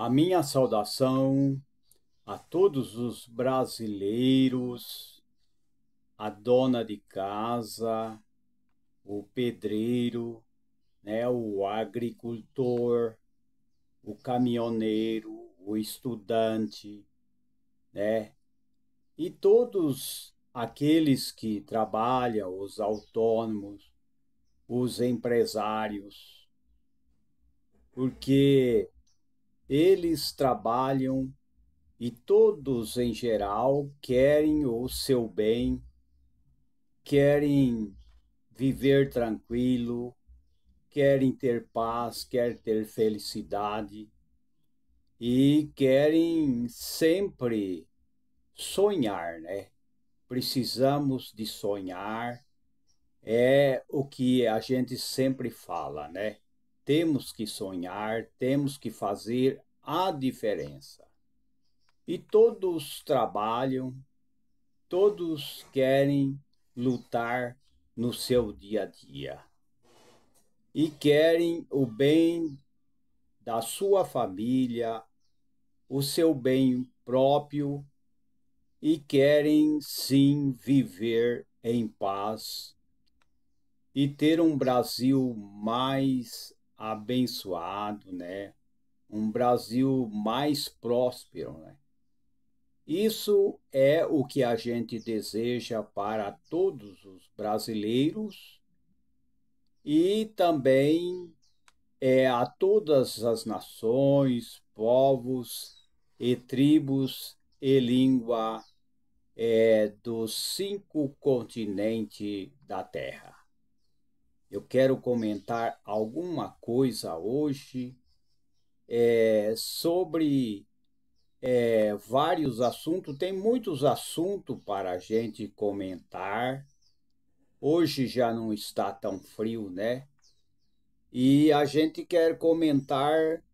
A minha saudação a todos os brasileiros, a dona de casa, o pedreiro, né, o agricultor, o caminhoneiro, o estudante, né, e todos aqueles que trabalham, os autônomos, os empresários, porque eles trabalham e todos em geral querem o seu bem, querem viver tranquilo, querem ter paz, querem ter felicidade e querem sempre sonhar, né? Precisamos de sonhar, é o que a gente sempre fala, né? Temos que sonhar, temos que fazer a diferença. E todos trabalham, todos querem lutar no seu dia a dia e querem o bem da sua família, o seu bem próprio e querem sim viver em paz e ter um Brasil mais abençoado, né? Um Brasil mais próspero, né? Isso é o que a gente deseja para todos os brasileiros e também a todas as nações, povos e tribos e língua dos 5 continentes da Terra. Eu quero comentar alguma coisa hoje sobre vários assuntos. Tem muitos assuntos para a gente comentar. Hoje já não está tão frio, né? E a gente quer comentar,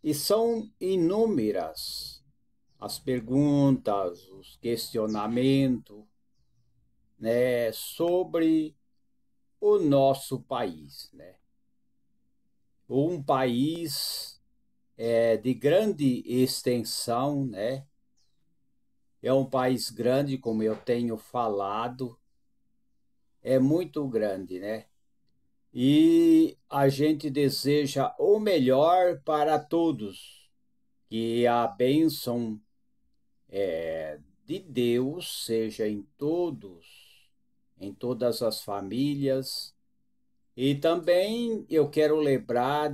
e são inúmeras as perguntas, os questionamentos, né, sobre o nosso país, né? Um país de grande extensão, né? É um país grande, como eu tenho falado, é muito grande, né? E a gente deseja o melhor para todos, que a bênção de Deus seja em todos, em todas as famílias. E também eu quero lembrar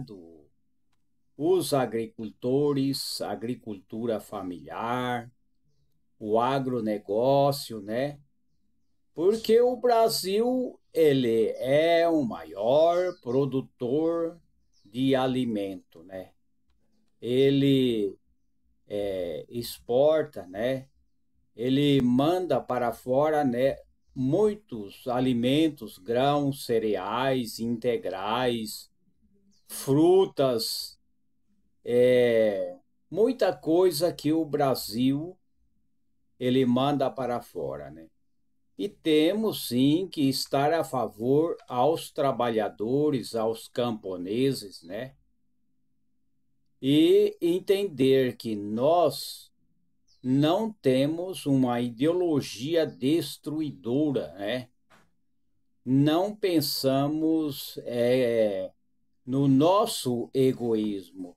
os agricultores, agricultura familiar, o agronegócio, né? Porque o Brasil, ele é o maior produtor de alimento, né? Ele exporta, né? Ele manda para fora, né, muitos alimentos, grãos, cereais, integrais, frutas, muita coisa que o Brasil ele manda para fora, né? E temos sim que estar a favor aos trabalhadores, aos camponeses, né? E entender que nós não temos uma ideologia destruidora, né? Não pensamos no nosso egoísmo.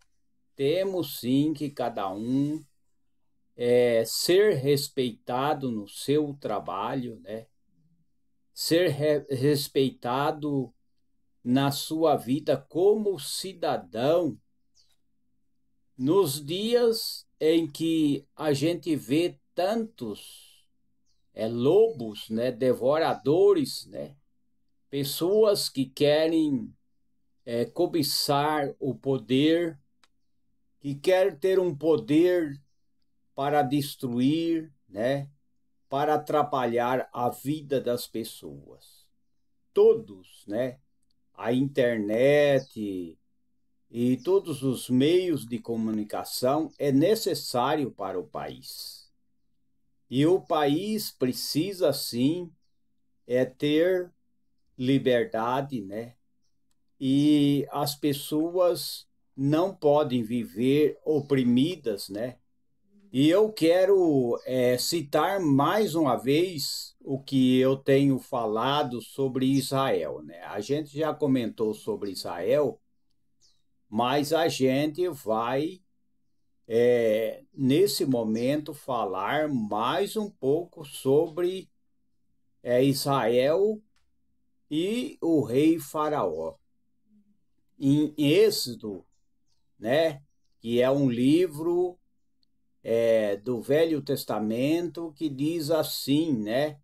Temos sim que cada um ser respeitado no seu trabalho, né? Ser respeitado na sua vida como cidadão, nos dias em que a gente vê tantos lobos, né, devoradores, né, pessoas que querem cobiçar o poder, que querem ter um poder para destruir, né, para atrapalhar a vida das pessoas. Todos, né, a internet e todos os meios de comunicação é necessário para o país. E o país precisa, sim, ter liberdade, né? E as pessoas não podem viver oprimidas, né? E eu quero citar mais uma vez o que eu tenho falado sobre Israel, né? A gente já comentou sobre Israel, mas a gente vai, nesse momento, falar mais um pouco sobre Israel e o rei Faraó. Em Êxodo, né? Que é um livro do Velho Testamento que diz assim, né?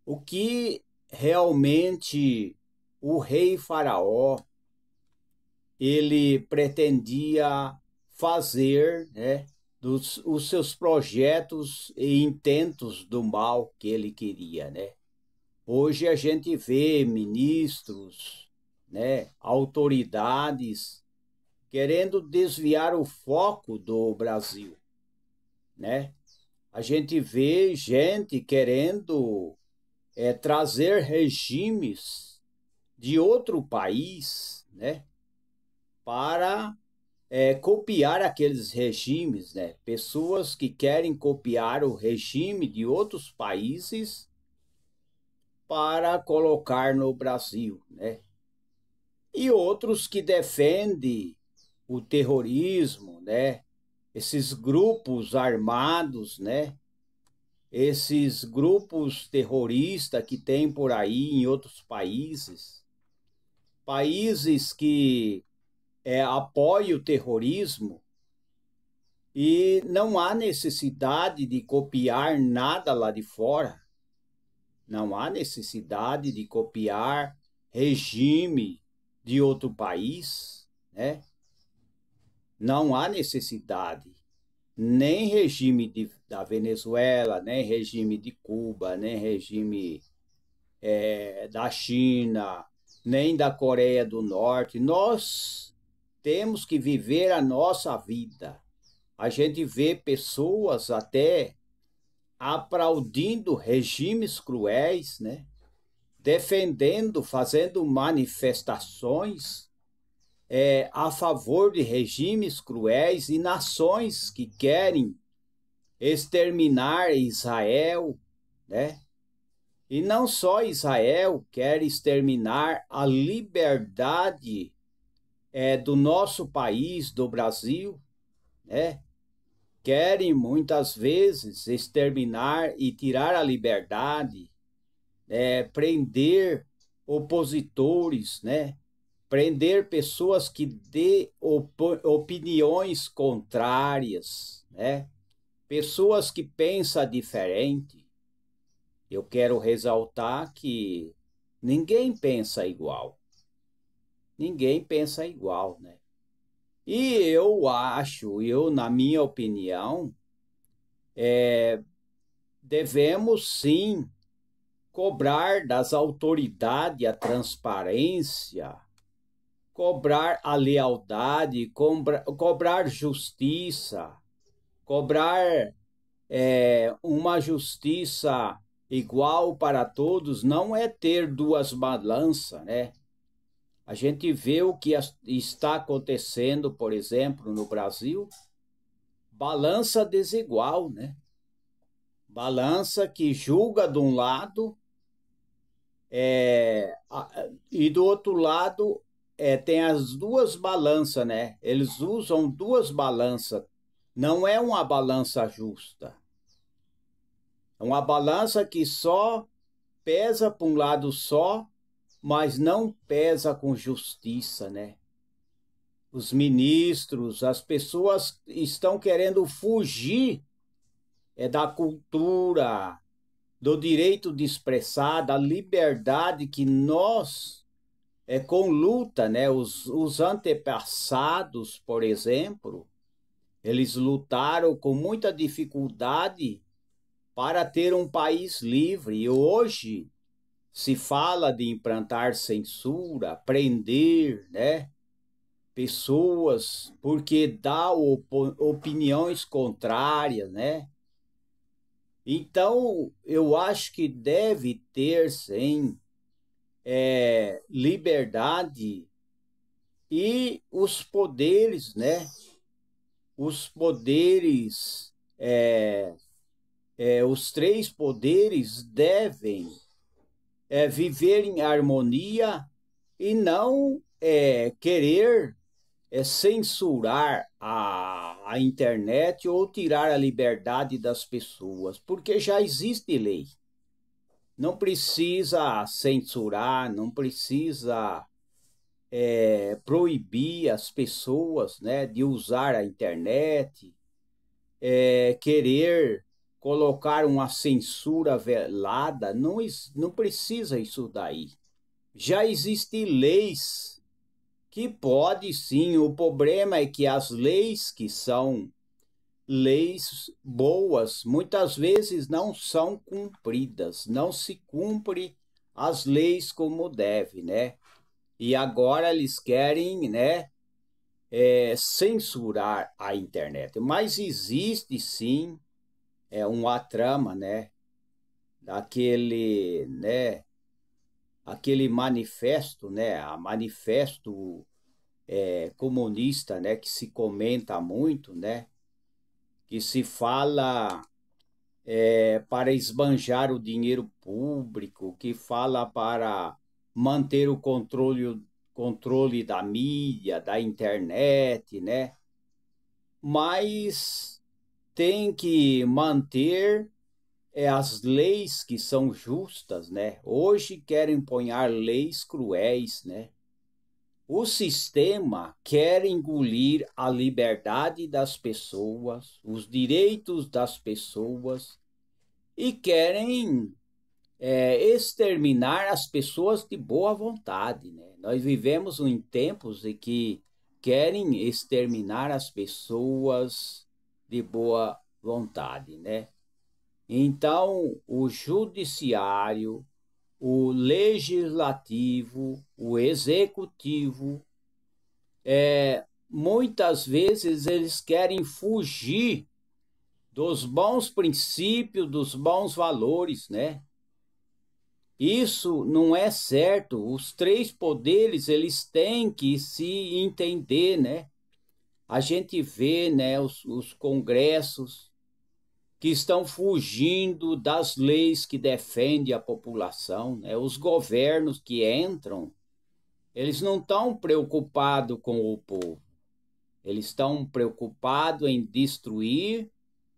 O que realmente o rei Faraó ele pretendia fazer, né? Os seus projetos e intentos do mal que ele queria, né? Hoje a gente vê ministros, né? Autoridades querendo desviar o foco do Brasil, né? A gente vê gente querendo trazer regimes de outro país, né? Para copiar aqueles regimes, né? Pessoas que querem copiar o regime de outros países para colocar no Brasil, né? E outros que defendem o terrorismo, né? Esses grupos armados, né? Esses grupos terroristas que tem por aí em outros países, países que apoiam o terrorismo e não há necessidade de copiar nada lá de fora, não há necessidade de copiar regime de outro país, né? Não há necessidade. Nem regime da Venezuela, nem regime de Cuba, nem regime da China, nem da Coreia do Norte. Nós temos que viver a nossa vida. A gente vê pessoas até aplaudindo regimes cruéis, né? Defendendo, fazendo manifestações a favor de regimes cruéis e nações que querem exterminar Israel, né? E não só Israel quer exterminar a liberdade do nosso país, do Brasil, né? Querem muitas vezes exterminar e tirar a liberdade, prender opositores, né? Prender pessoas que dê opiniões contrárias, né? Pessoas que pensam diferente. Eu quero ressaltar que ninguém pensa igual. Ninguém pensa igual, né? E eu acho, na minha opinião, devemos sim cobrar das autoridades a transparência, cobrar a lealdade, cobrar justiça, cobrar uma justiça igual para todos, não é ter duas balanças, né? A gente vê o que está acontecendo, por exemplo, no Brasil, balança desigual, né? Balança que julga de um lado e do outro lado tem as duas balanças, né? Eles usam duas balanças. Não é uma balança justa. É uma balança que só pesa para um lado só, mas não pesa com justiça, né? Os ministros, as pessoas estão querendo fugir da cultura, do direito de expressar, da liberdade que nós, com luta, né? Os antepassados, por exemplo, eles lutaram com muita dificuldade para ter um país livre. E hoje se fala de implantar censura, prender, né? Pessoas porque dá opiniões contrárias, né? Então, eu acho que deve ter, sim, liberdade E os poderes, né? Os poderes, os três poderes devem viver em harmonia e não querer censurar a internet ou tirar a liberdade das pessoas, porque já existe lei. Não precisa censurar, não precisa proibir as pessoas, né, de usar a internet, querer colocar uma censura velada, não, não precisa isso daí. Já existem leis que pode sim, o problema é que as leis que são leis boas, muitas vezes não são cumpridas, não se cumpre as leis como deve, né? E agora eles querem, né, censurar a internet. Mas existe sim uma trama, né, daquele, né, aquele manifesto, né, a manifesto comunista, né, que se comenta muito, né, que se fala para esbanjar o dinheiro público, que fala para manter o controle da mídia, da internet, né? Mas tem que manter as leis que são justas, né? Hoje querem impor leis cruéis, né? O sistema quer engolir a liberdade das pessoas, os direitos das pessoas e querem exterminar as pessoas de boa vontade, né? Nós vivemos em tempos em que querem exterminar as pessoas de boa vontade, né? Então, o judiciário, o legislativo, o executivo, muitas vezes eles querem fugir dos bons princípios, dos bons valores, né? Isso não é certo. Os três poderes, eles têm que se entender, né? A gente vê, né, os congressos que estão fugindo das leis que defendem a população, né? Os governos que entram, eles não estão preocupados com o povo. Eles estão preocupados em destruir,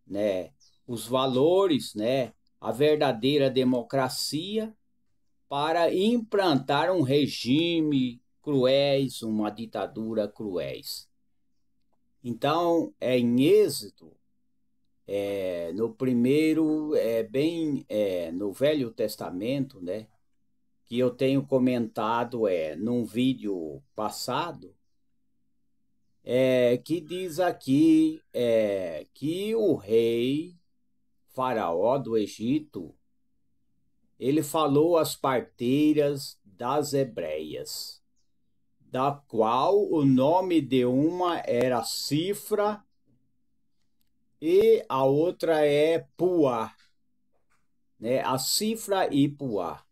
né, os valores, né, a verdadeira democracia para implantar um regime cruéis, uma ditadura cruéis. Então, em Êxodo, no primeiro, no Velho Testamento, né, que eu tenho comentado num vídeo passado, que diz aqui que o rei Faraó do Egito, ele falou às parteiras das hebreias, da qual o nome de uma era Cifra e a outra é Puá, né? A Cifra e Puá.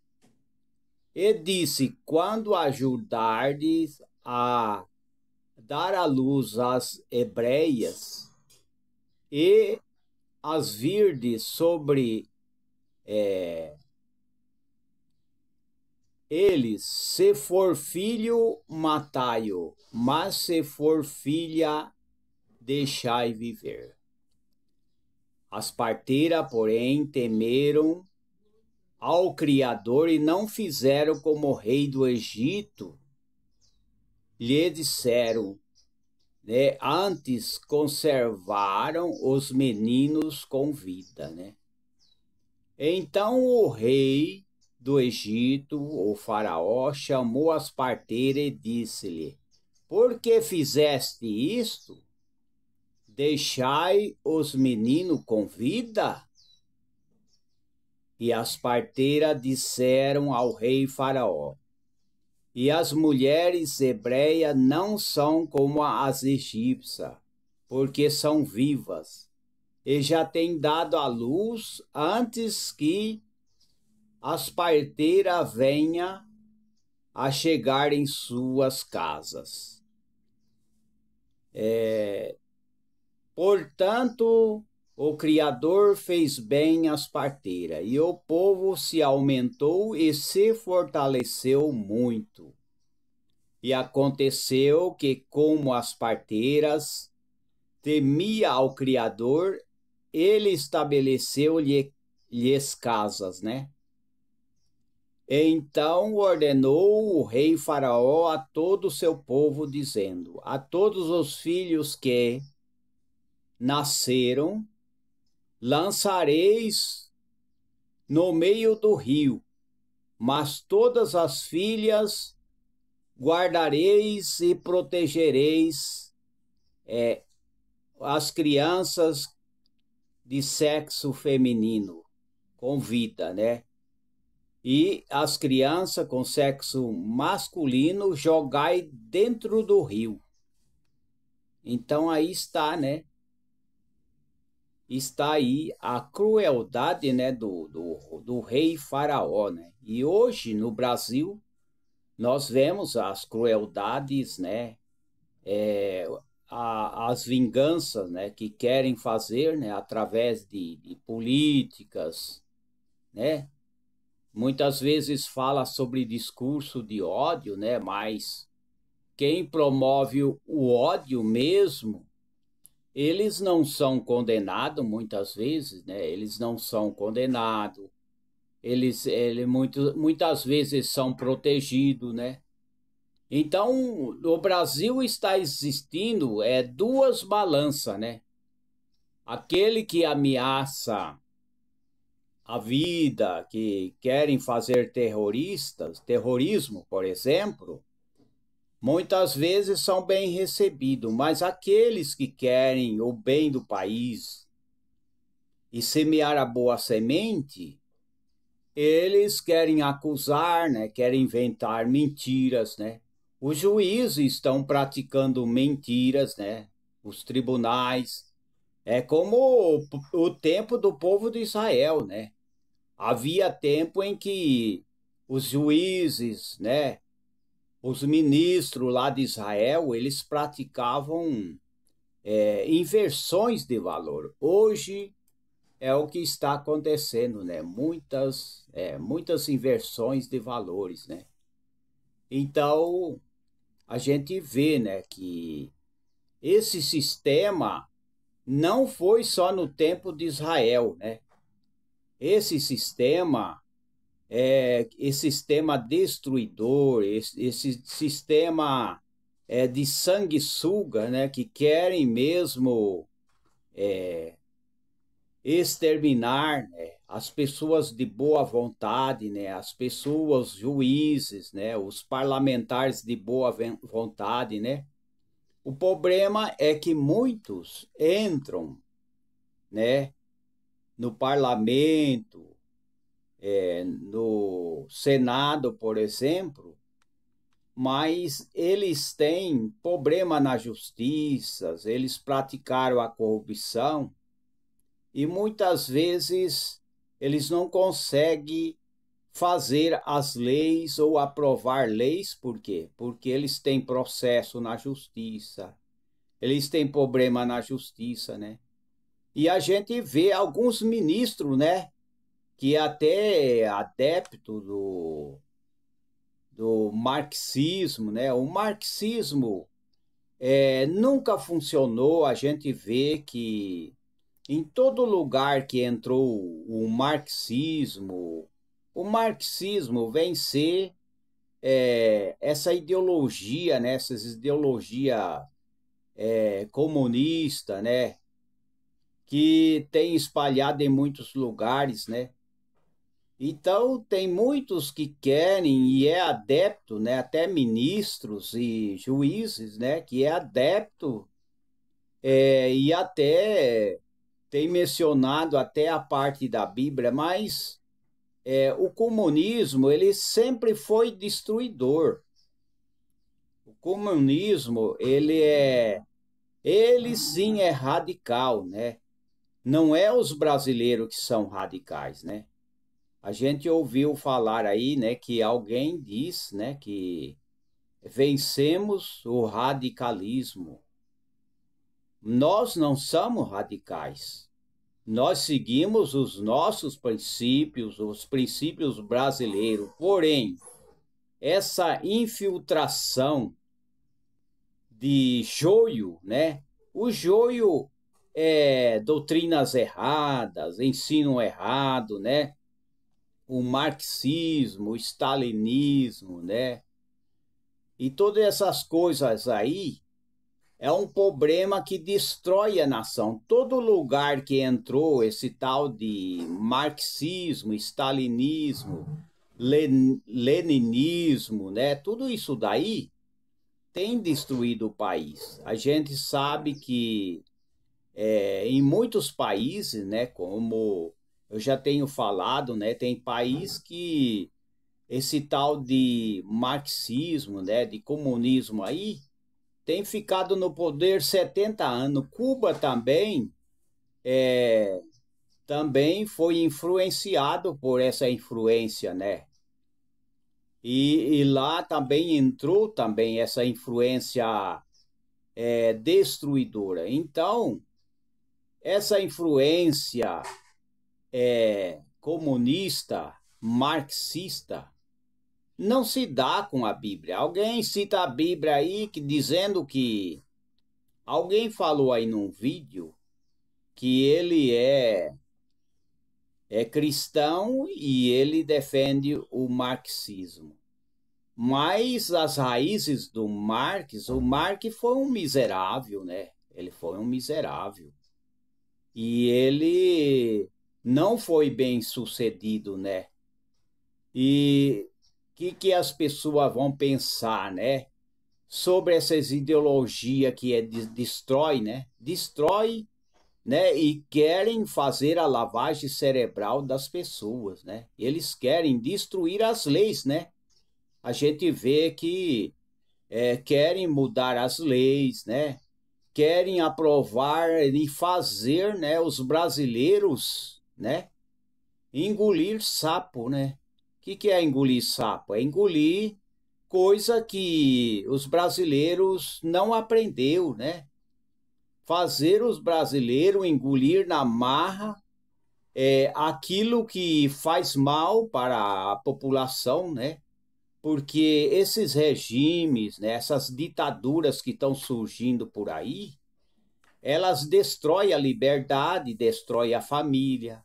E disse: quando ajudardes a dar à luz as hebreias e as virdes sobre eles, se for filho, matai-o, mas se for filha, deixai viver. As parteiras, porém, temeram ao Criador e não fizeram como o rei do Egito lhe disseram, né? Antes conservaram os meninos com vida, né? Então o rei do Egito, o faraó, chamou as parteiras e disse-lhe: por que fizeste isto? Deixai os meninos com vida? E as parteiras disseram ao rei Faraó: e as mulheres hebreias não são como as egípcias, porque são vivas, e já têm dado à luz antes que as parteiras venham a chegar em suas casas. Portanto, o Criador fez bem às parteiras, e o povo se aumentou e se fortaleceu muito. E aconteceu que, como as parteiras temia ao Criador, ele estabeleceu-lhes casas, né? Então ordenou o rei Faraó a todo o seu povo, dizendo: a todos os filhos que nasceram, lançareis no meio do rio, mas todas as filhas guardareis e protegereis as crianças de sexo feminino com vida, né? E as crianças com sexo masculino jogai dentro do rio. Então aí está, né? Está aí a crueldade, né, do rei Faraó, né? E hoje no Brasil nós vemos as crueldades, né? As vinganças, né, que querem fazer, né, através de políticas, né? Muitas vezes fala sobre discurso de ódio, né? Mas quem promove o ódio mesmo, eles não são condenados muitas vezes, né? Eles não são condenados. Muitas vezes são protegidos, né? Então, no Brasil está existindo duas balanças, né? Aquele que ameaça a vida, que querem fazer terrorismo, por exemplo, muitas vezes são bem recebidos, mas aqueles que querem o bem do país e semear a boa semente, eles querem acusar, né? Querem inventar mentiras, né? Os juízes estão praticando mentiras, né? Os tribunais. É como o tempo do povo de Israel, né? Havia tempo em que os juízes, né, os ministros lá de Israel, eles praticavam inversões de valor. Hoje é o que está acontecendo, né? Muitas inversões de valores, né? Então, a gente vê, né, que esse sistema não foi só no tempo de Israel, né? Esse sistema destruidor, esse sistema de sanguessuga, né, que querem mesmo exterminar, né, as pessoas de boa vontade, né, as pessoas, juízes, né, os parlamentares de boa vontade, né. O problema é que muitos entram, né, no parlamento, no Senado, por exemplo, mas eles têm problema na justiça, eles praticaram a corrupção e muitas vezes eles não conseguem fazer as leis ou aprovar leis, por quê? Porque eles têm processo na justiça, eles têm problema na justiça, né? E a gente vê alguns ministros, né, que até é adepto do marxismo, né? O marxismo nunca funcionou. A gente vê que em todo lugar que entrou o marxismo vem ser essa ideologia, né? Essas ideologia comunista, né? Que tem espalhado em muitos lugares, né? Então, tem muitos que querem e é adepto, né, até ministros e juízes, né, que é adepto e até tem mencionado até a parte da Bíblia, mas o comunismo, ele sempre foi destruidor. O comunismo, ele sim é radical, né? Não é os brasileiros que são radicais, né? A gente ouviu falar aí, né, que alguém diz, né, que vencemos o radicalismo. Nós não somos radicais. Nós seguimos os nossos princípios, os princípios brasileiros. Porém, essa infiltração de joio, né? O joio é doutrinas erradas, ensino errado, né? O marxismo, o stalinismo, né? E todas essas coisas aí é um problema que destrói a nação. Todo lugar que entrou esse tal de marxismo, stalinismo, leninismo, né? Tudo isso daí tem destruído o país. A gente sabe que em muitos países, né, como eu já tenho falado, né, tem país que esse tal de marxismo, né, de comunismo aí, tem ficado no poder 70 anos. Cuba também foi influenciado por essa influência, né? E lá também entrou também essa influência destruidora. Então, essa influência comunista, marxista, não se dá com a Bíblia. Alguém cita a Bíblia aí dizendo que alguém falou aí num vídeo que ele é cristão e ele defende o marxismo. Mas as raízes do Marx, o Marx foi um miserável, né? Ele foi um miserável. E ele não foi bem sucedido, né? E o que as pessoas vão pensar, né? Sobre essas ideologias que destrói, né? Destrói, né? E querem fazer a lavagem cerebral das pessoas, né? Eles querem destruir as leis, né? A gente vê que querem mudar as leis, né? Querem aprovar e fazer, né, os brasileiros, né, engolir sapo, né? Que é engolir sapo? É engolir coisa que os brasileiros não aprendeu, né? Fazer os brasileiros engolir na marra aquilo que faz mal para a população, né? Porque esses regimes, né, essas ditaduras que estão surgindo por aí, elas destroem a liberdade, destroem a família,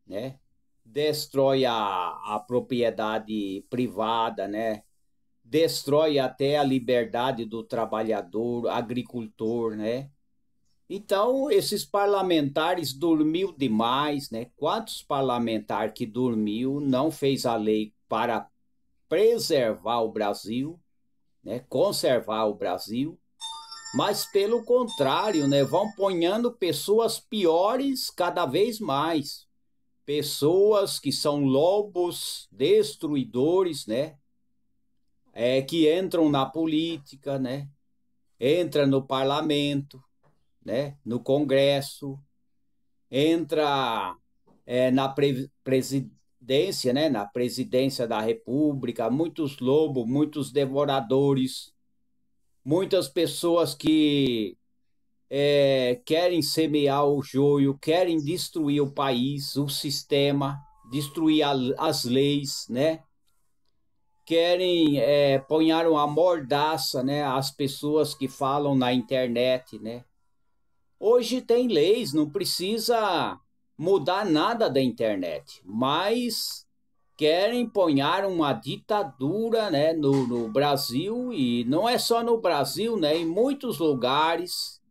né? Destrói a propriedade privada, né? Destrói até a liberdade do trabalhador, agricultor, né? Então, esses parlamentares dormiu demais, né? Quantos parlamentares que dormiu não fez a lei para preservar o Brasil, né? Conservar o Brasil, mas pelo contrário, né? Vão ponhando pessoas piores cada vez mais. Pessoas que são lobos destruidores, né? Que entram na política, né? Entra no parlamento, né? No Congresso, entra na presidência, né? Na presidência da República, muitos lobos, muitos devoradores, muitas pessoas que querem semear o joio, querem destruir o país, o sistema, destruir as leis, né? Querem pôr uma mordaça, né, às pessoas que falam na internet, né? Hoje tem leis, não precisa mudar nada da internet, mas querem pôr uma ditadura, né, no Brasil, e não é só no Brasil, né, em muitos lugares.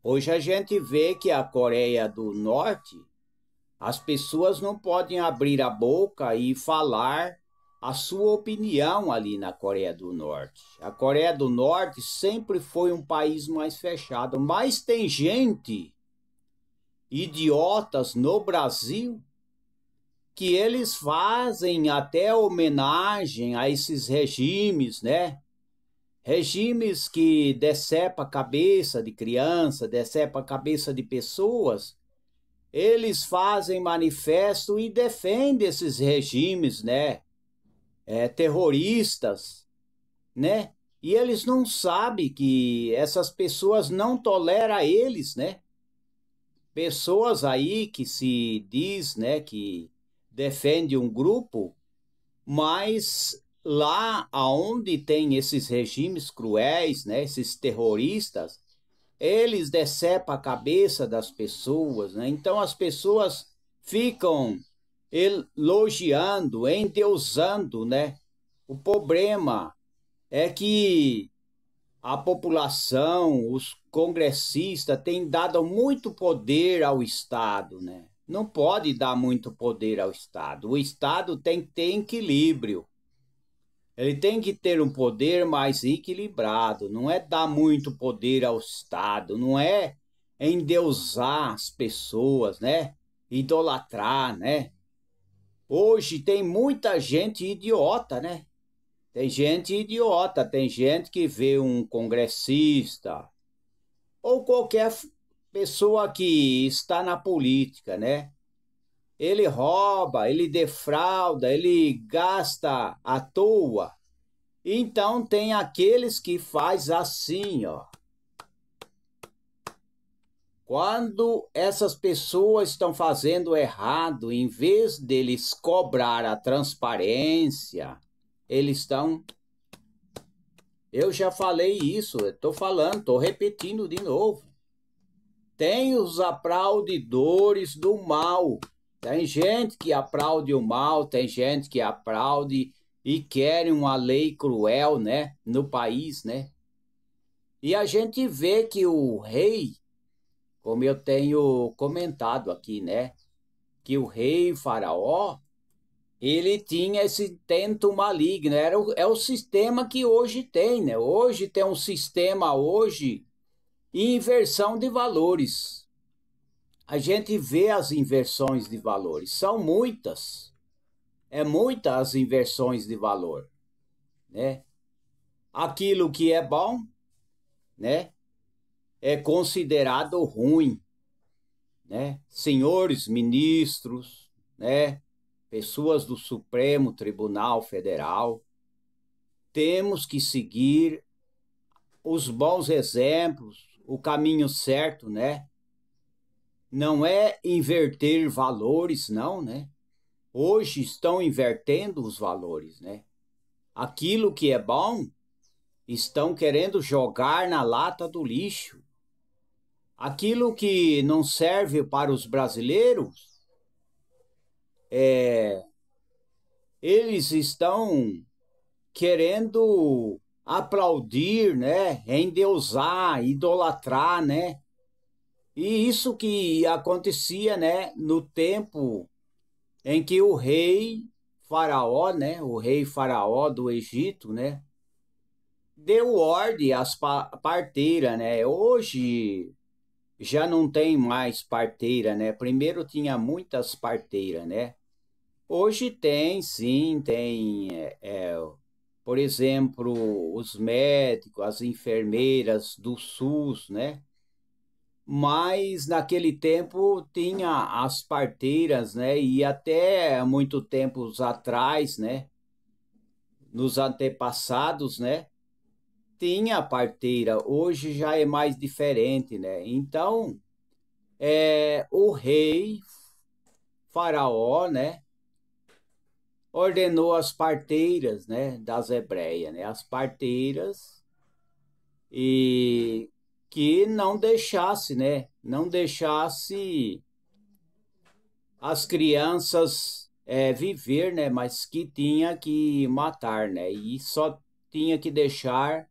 Hoje a gente vê que a Coreia do Norte, as pessoas não podem abrir a boca e falar a sua opinião ali na Coreia do Norte. A Coreia do Norte sempre foi um país mais fechado, mas tem gente, idiotas no Brasil, que eles fazem até homenagem a esses regimes, né? Regimes que decepa a cabeça de criança, decepa a cabeça de pessoas. Eles fazem manifesto e defendem esses regimes, né? Terroristas, né? E eles não sabem que essas pessoas não toleram eles, né? Pessoas aí que se diz, né, que defende um grupo, mas lá aonde tem esses regimes cruéis, né, esses terroristas, eles decepam a cabeça das pessoas, né? Então as pessoas ficam elogiando, endeusando, né? O problema é que a população, os congressistas têm dado muito poder ao Estado, né? Não pode dar muito poder ao Estado. O Estado tem que ter equilíbrio. Ele tem que ter um poder mais equilibrado. Não é dar muito poder ao Estado, não é endeusar as pessoas, né? Idolatrar, né? Hoje tem muita gente idiota, né? Tem gente idiota, tem gente que vê um congressista ou qualquer pessoa que está na política, né? Ele rouba, ele defrauda, ele gasta à toa. Então tem aqueles que faz assim, ó. Quando essas pessoas estão fazendo errado, em vez deles cobrar a transparência, eles estão. Eu já falei isso, estou falando, estou repetindo de novo. Tem os aplaudidores do mal. Tem gente que aplaude o mal, tem gente que aplaude e querem uma lei cruel, né, no país, né? E a gente vê que o rei, como eu tenho comentado aqui, né, que o rei Faraó, ele tinha esse intento maligno, é o sistema que hoje tem, né? Hoje tem um sistema hoje inversão de valores. A gente vê as inversões de valores, são muitas. É muitas as inversões de valor, né? Aquilo que é bom, né, é considerado ruim, né? Senhores ministros, né, pessoas do Supremo Tribunal Federal, temos que seguir os bons exemplos, o caminho certo, né? Não é inverter valores, não, né? Hoje estão invertendo os valores, né? Aquilo que é bom, estão querendo jogar na lata do lixo. Aquilo que não serve para os brasileiros, eles estão querendo aplaudir, né? Endeusar, idolatrar, né? E isso que acontecia, né, no tempo em que o rei Faraó, né, o rei Faraó do Egito, né, deu ordem às parteiras, né? Hoje já não tem mais parteira, né? Primeiro tinha muitas parteiras, né? Hoje tem, sim, tem, por exemplo, os médicos, as enfermeiras do SUS, né? Mas naquele tempo tinha as parteiras, né? E até muito tempos atrás, né? Nos antepassados, né? Tinha parteira. Hoje já é mais diferente, né? Então, o rei Faraó, né? Ordenou as parteiras, né? Das hebreias, né? As parteiras e que não deixasse, né? Não deixasse as crianças viver, né? Mas que tinha que matar, né? E só tinha que deixar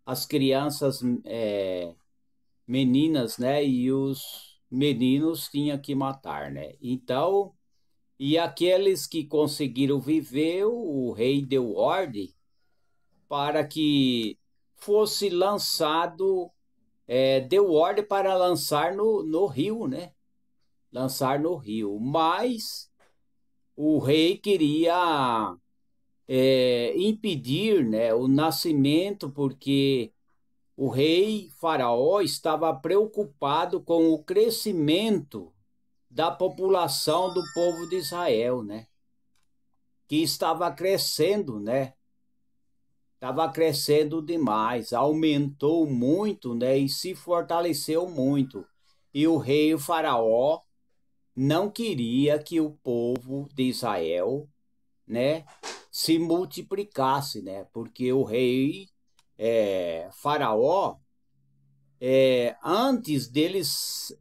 as crianças meninas, né? E os meninos tinha que matar, né? Então, e aqueles que conseguiram viver, o rei deu ordem para que fosse lançado, deu ordem para lançar no rio, né? Lançar no rio. Mas o rei queria impedir, né, o nascimento, porque o rei Faraó estava preocupado com o crescimento da população do povo de Israel, né? Que estava crescendo, né? estava crescendo demais, aumentou muito, né, e se fortaleceu muito. E o rei o Faraó não queria que o povo de Israel, né, se multiplicasse, né, porque o rei Faraó, antes deles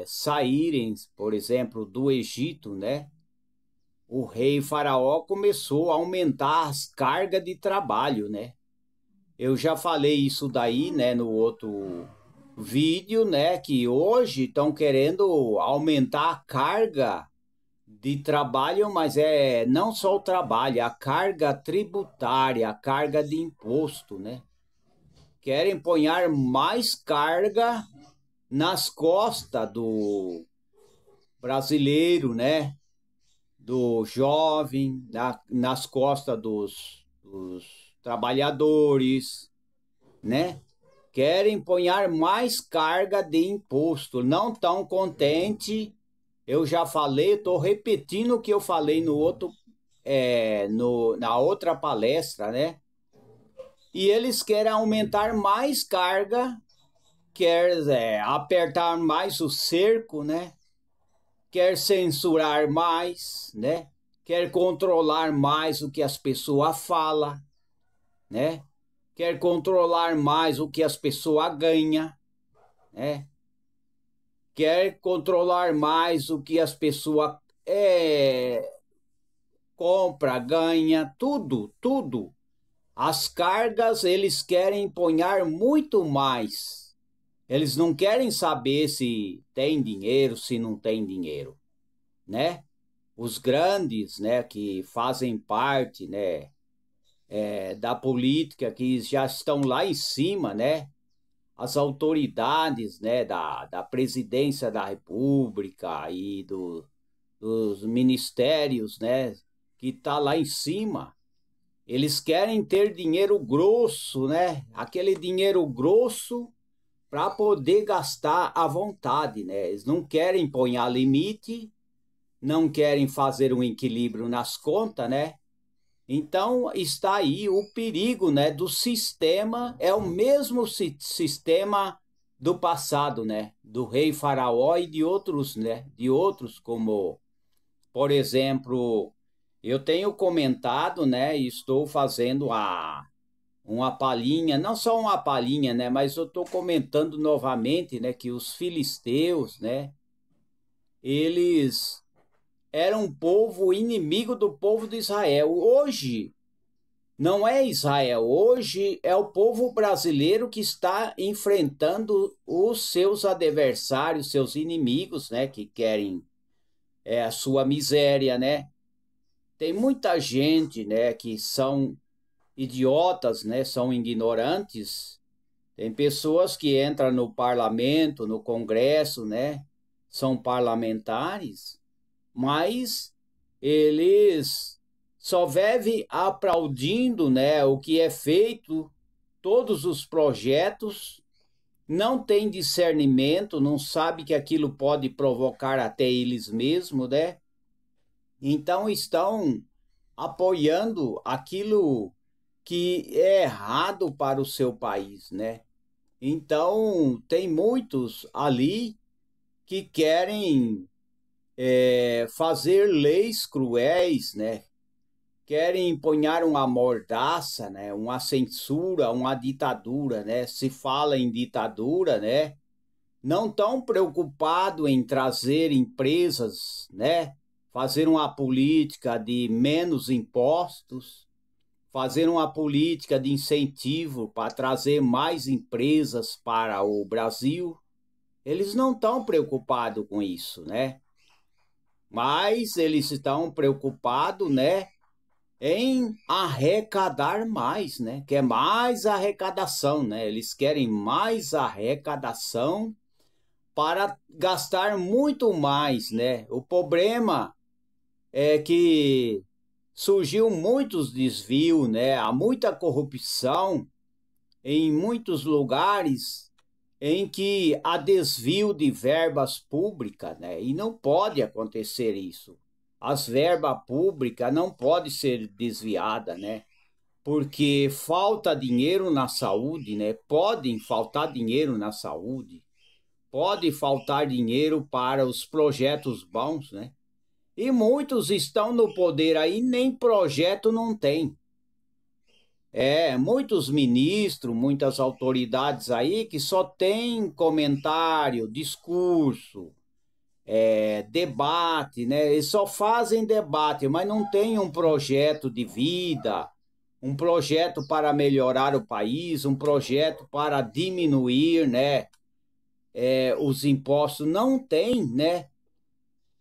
saírem, por exemplo, do Egito, né, o rei Faraó começou a aumentar as cargas de trabalho, né? Eu já falei isso daí, né, no outro vídeo, né, que hoje estão querendo aumentar a carga de trabalho, mas não só o trabalho, a carga tributária, a carga de imposto, né? Querem pôr mais carga nas costas do brasileiro, né? Do jovem, nas costas dos trabalhadores, né? Querem pôr mais carga de imposto, não tão contente. Eu já falei, estou repetindo o que eu falei no outro, na outra palestra, né? E eles querem aumentar mais carga, quer apertar mais o cerco, né? Quer censurar mais, né? Quer controlar mais o que as pessoas falam, né? Quer controlar mais o que as pessoas ganham, né? Quer controlar mais o que as pessoas compra, ganha, tudo, tudo. As cargas eles querem empunhar muito mais. Eles não querem saber se tem dinheiro, se não tem dinheiro, né? Os grandes, né, que fazem parte, né, da política, que já estão lá em cima, né? As autoridades, né, da presidência da República e dos ministérios, né, que tá lá em cima. Eles querem ter dinheiro grosso, né? Aquele dinheiro grosso para poder gastar à vontade, né? Eles não querem pôr limite, não querem fazer um equilíbrio nas contas, né? Então está aí o perigo, né, do sistema, é o mesmo sistema do passado, né, do rei Faraó e de outros, né, de outros como, por exemplo, eu tenho comentado, né, e estou fazendo uma palhinha, não só uma palhinha, né, mas eu estou comentando novamente, né, que os filisteus, né, eles eram um povo inimigo do povo de Israel. Hoje não é Israel, hoje é o povo brasileiro que está enfrentando os seus adversários, seus inimigos, né, que querem a sua miséria, né? Tem muita gente, né, que são idiotas, né, são ignorantes. Tem pessoas que entram no parlamento, no Congresso, né, são parlamentares, mas eles só vivem aplaudindo, né, o que é feito, todos os projetos, não tem discernimento, não sabe que aquilo pode provocar até eles mesmos, né? Então estão apoiando aquilo que é errado para o seu país, né? Então tem muitos ali que querem fazer leis cruéis, né? Querem impor uma mordaça, né? Uma censura, uma ditadura, né? Se fala em ditadura, né? Não tão preocupado em trazer empresas, né? Fazer uma política de menos impostos, fazer uma política de incentivo para trazer mais empresas para o Brasil. Eles não estão preocupados com isso, né? Mas eles estão preocupados, né, em arrecadar mais, né? Quer mais arrecadação, né? Eles querem mais arrecadação para gastar muito mais, né? O problema é que surgiu muitos desvios, né? Há muita corrupção em muitos lugares em que há desvio de verbas públicas, né? E não pode acontecer isso. As verbas públicas não podem ser desviadas, né? porque falta dinheiro na saúde, né? Pode faltar dinheiro na saúde, pode faltar dinheiro para os projetos bons, né? E muitos estão no poder aí, nem projeto não tem. Muitos ministros, muitas autoridades aí que só tem comentário, discurso, debate, né? Eles só fazem debate, mas não tem um projeto de vida, um projeto para melhorar o país, um projeto para diminuir, né? Os impostos não tem, né?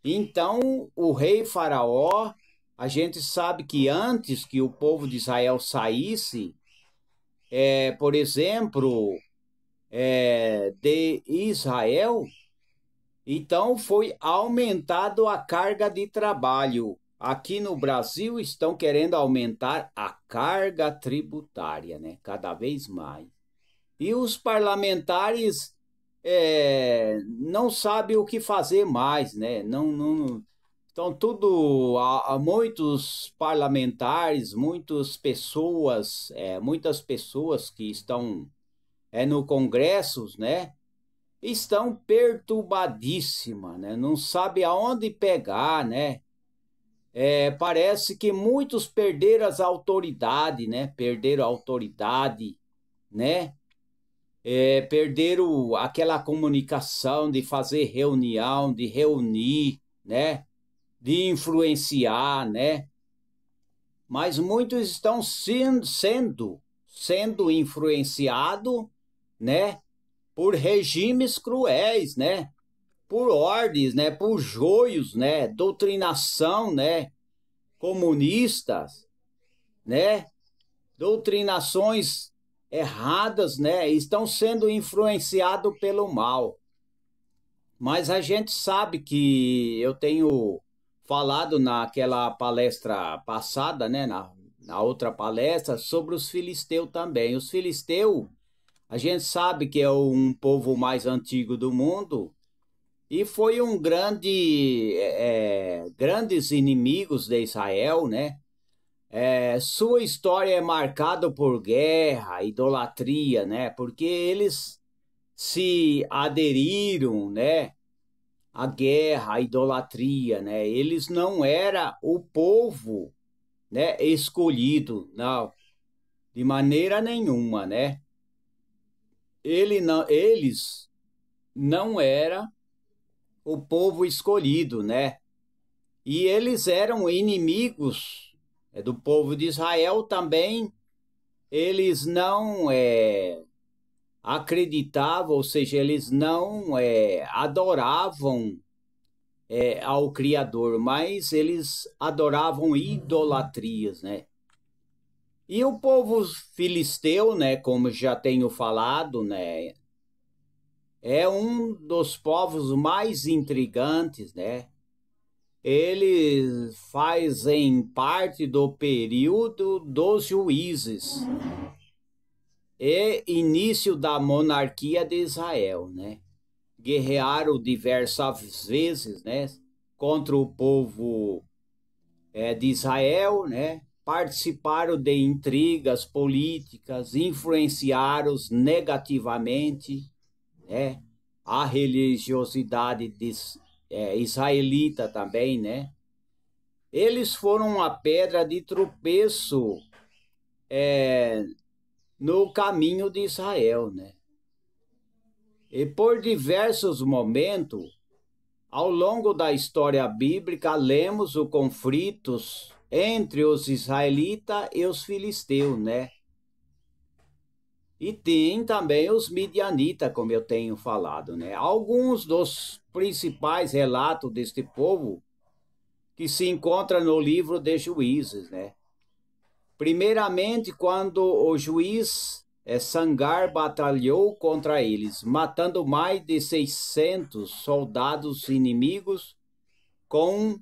Então, o rei Faraó, a gente sabe que antes que o povo de Israel saísse, por exemplo, de Israel, então foi aumentado a carga de trabalho. Aqui no Brasil estão querendo aumentar a carga tributária, né? Cada vez mais. E os parlamentares não sabem o que fazer mais, né? Então, há muitos parlamentares, muitas pessoas que estão no Congresso, né? Estão perturbadíssimas, né? Não sabe aonde pegar, né? Parece que muitos perderam as autoridades, né? Perderam a autoridade, né? Perderam aquela comunicação de fazer reunião, de reunir, né? De influenciar, né? Mas muitos estão sendo influenciados, né? Por regimes cruéis, né? Por ordens, né? Por joios, né? Doutrinação, né? Comunistas, né? Doutrinações erradas, né? Estão sendo influenciados pelo mal. Mas a gente sabe que eu tenho falado naquela palestra passada, né? Na outra palestra, sobre os filisteus também. Os filisteus, a gente sabe que é um povo mais antigo do mundo e foi grandes inimigos de Israel, né? Sua história é marcada por guerra, idolatria, né? Porque eles se aderiram, né? À guerra, à idolatria, né? Eles não eram o povo, né? Escolhido, não, de maneira nenhuma, né? Eles não eram o povo escolhido, né? E eles eram inimigos do povo de Israel também. Eles não acreditavam, ou seja, eles não adoravam ao Criador, mas eles adoravam idolatrias, né? E o povo filisteu, né, como já tenho falado, né, é um dos povos mais intrigantes, né? Eles fazem parte do período dos juízes e início da monarquia de Israel, né? Guerrearam diversas vezes, né? Contra o povo de Israel, né? Participaram de intrigas políticas, influenciaram negativamente, né? A religiosidade israelita também, né? Eles foram uma pedra de tropeço no caminho de Israel, né? E por diversos momentos, ao longo da história bíblica, lemos os conflitos entre os israelitas e os filisteus, né? E tem também os midianitas, como eu tenho falado, né? Alguns dos principais relatos deste povo que se encontra no livro de Juízes, né? Primeiramente, quando o juiz Sangar batalhou contra eles, matando mais de 600 soldados inimigos com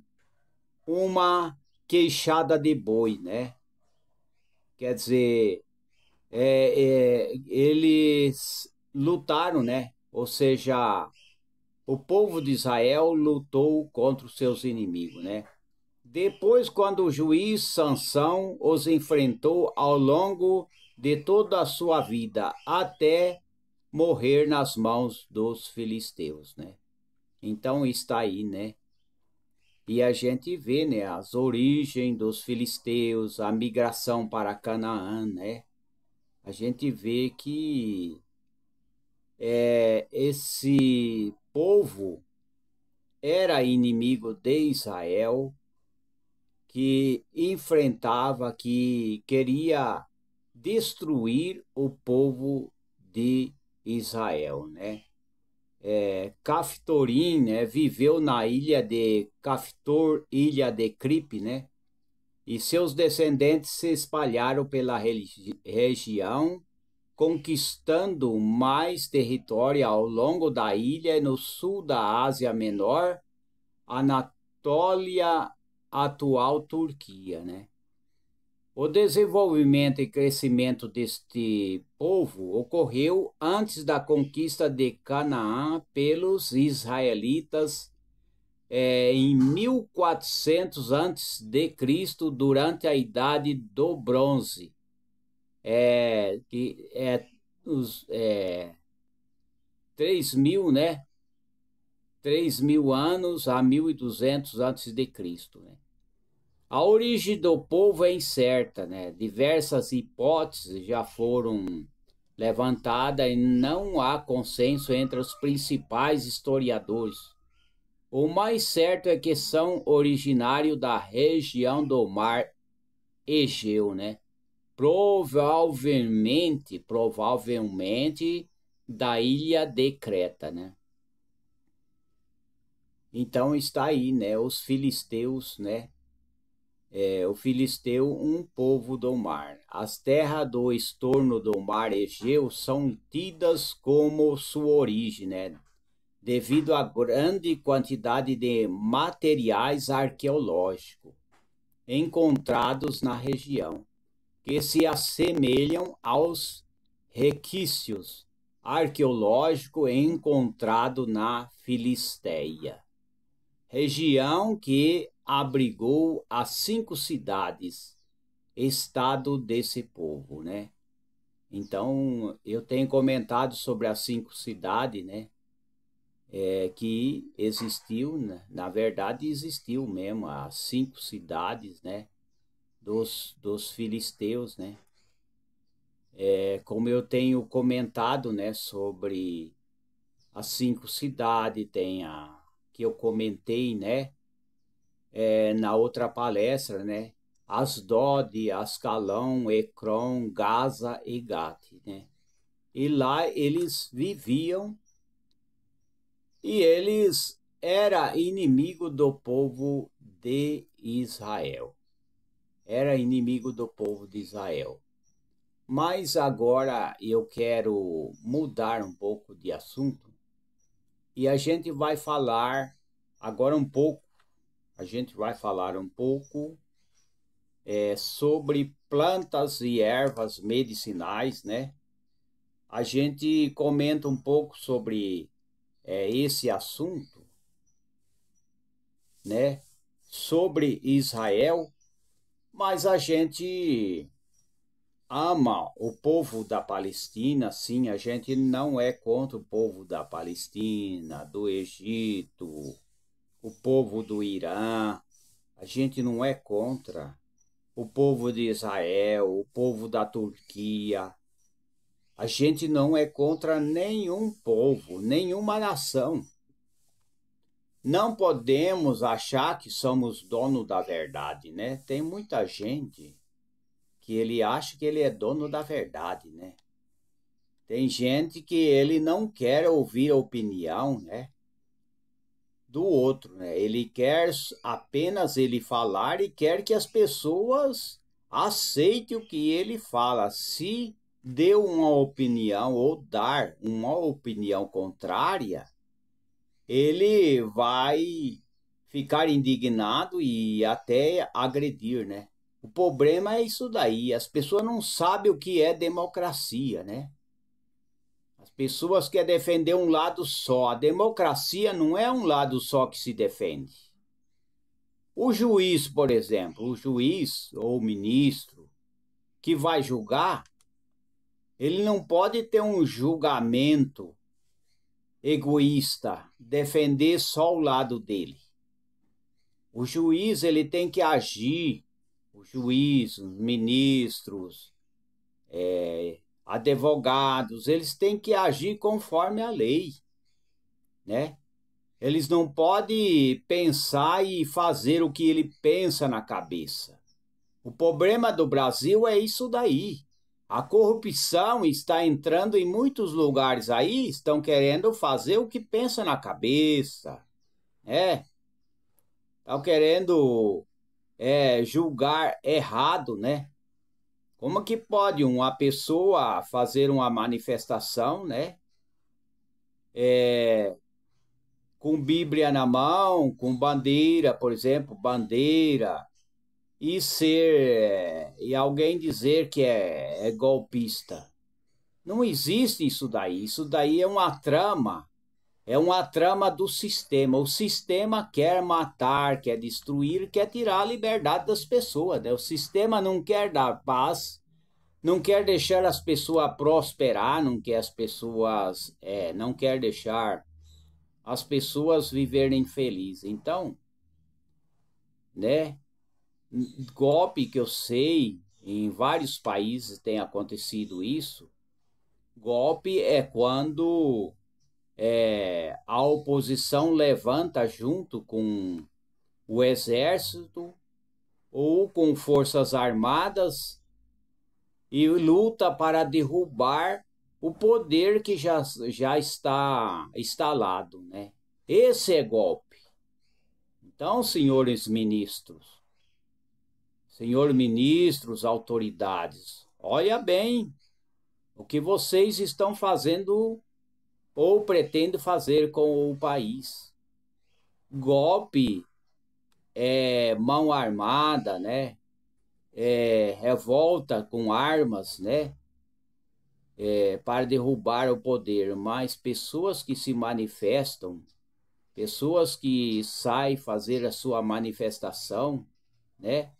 uma queixada de boi, né? Quer dizer, eles lutaram, né? Ou seja, o povo de Israel lutou contra os seus inimigos, né? Depois, quando o juiz Sansão os enfrentou ao longo de toda a sua vida, até morrer nas mãos dos filisteus, né? Então está aí, né? E a gente vê, né, as origens dos filisteus, a migração para Canaã, né? A gente vê que esse povo era inimigo de Israel, que enfrentava, que queria destruir o povo de Israel, né? Caftorim, né, viveu na ilha de Caftor, ilha de Cripe, né? E seus descendentes se espalharam pela região, conquistando mais território ao longo da ilha e no sul da Ásia Menor, Anatólia, atual Turquia, né? O desenvolvimento e crescimento deste povo ocorreu antes da conquista de Canaã pelos israelitas em 1400 a.C., durante a Idade do Bronze, que é os 3.000, né? 3.000 anos a 1.200 a.C., né? A origem do povo é incerta, né? Diversas hipóteses já foram levantadas e não há consenso entre os principais historiadores. O mais certo é que são originários da região do mar Egeu, né? Provavelmente da ilha de Creta, né? Então está aí, né? Os filisteus, né? O filisteu, um povo do mar. As terras do estorno do mar Egeu são tidas como sua origem, né? Devido à grande quantidade de materiais arqueológicos encontrados na região, que se assemelham aos requisitos arqueológicos encontrados na Filistéia, região que abrigou as 5 cidades, estado desse povo, né? Então, eu tenho comentado sobre as 5 cidades, né? Que existiu, né? Na verdade existiu mesmo, as 5 cidades, né? Dos filisteus, né? Como eu tenho comentado, né? Sobre as 5 cidades, tem a que eu comentei, né? Na outra palestra, né? Asdod, Ascalão, Ecrom, Gaza e Gate, né? E lá eles viviam e eles eram inimigo do povo de Israel. Era inimigo do povo de Israel. Mas agora eu quero mudar um pouco de assunto e a gente vai falar agora um pouco, sobre plantas e ervas medicinais, né? A gente comenta um pouco sobre esse assunto, né? Sobre Israel, mas a gente ama o povo da Palestina, sim, a gente não é contra o povo da Palestina, do Egito, o povo do Irã, a gente não é contra o povo de Israel, o povo da Turquia. A gente não é contra nenhum povo, nenhuma nação. Não podemos achar que somos dono da verdade, né? Tem muita gente que ele acha que ele é dono da verdade, né? Tem gente que ele não quer ouvir a opinião, né, do outro, né? Ele quer apenas ele falar e quer que as pessoas aceitem o que ele fala. Se deu uma opinião ou dar uma opinião contrária, ele vai ficar indignado e até agredir, né? O problema é isso daí, as pessoas não sabem o que é democracia, né? As pessoas querem defender um lado só. A democracia não é um lado só que se defende. O juiz, por exemplo, o juiz ou o ministro que vai julgar, ele não pode ter um julgamento egoísta, defender só o lado dele. O juiz, ele tem que agir, o juiz, os ministros, advogados, eles têm que agir conforme a lei, né? Eles não podem pensar e fazer o que ele pensa na cabeça. O problema do Brasil é isso daí. A corrupção está entrando em muitos lugares aí, estão querendo fazer o que pensa na cabeça, né? Estão querendo julgar errado, né? Como que pode uma pessoa fazer uma manifestação, né? Com Bíblia na mão, com bandeira, por exemplo, bandeira, e alguém dizer que é golpista. Não existe isso daí. Isso daí é uma trama do sistema. O sistema quer matar, quer destruir, quer tirar a liberdade das pessoas, né? O sistema não quer dar paz, não quer deixar as pessoas prosperar, não quer deixar as pessoas viverem felizes. Então, né? Golpe que eu sei, em vários países tem acontecido isso. Golpe é quando a oposição levanta junto com o exército ou com forças armadas e luta para derrubar o poder que já está instalado, né? Esse é golpe. Então, senhores ministros, autoridades, olha bem o que vocês estão fazendo ou pretendem fazer com o país. Golpe é mão armada, né? Revolta com armas, né? Para derrubar o poder, mas pessoas que se manifestam, pessoas que saem fazer a sua manifestação, né?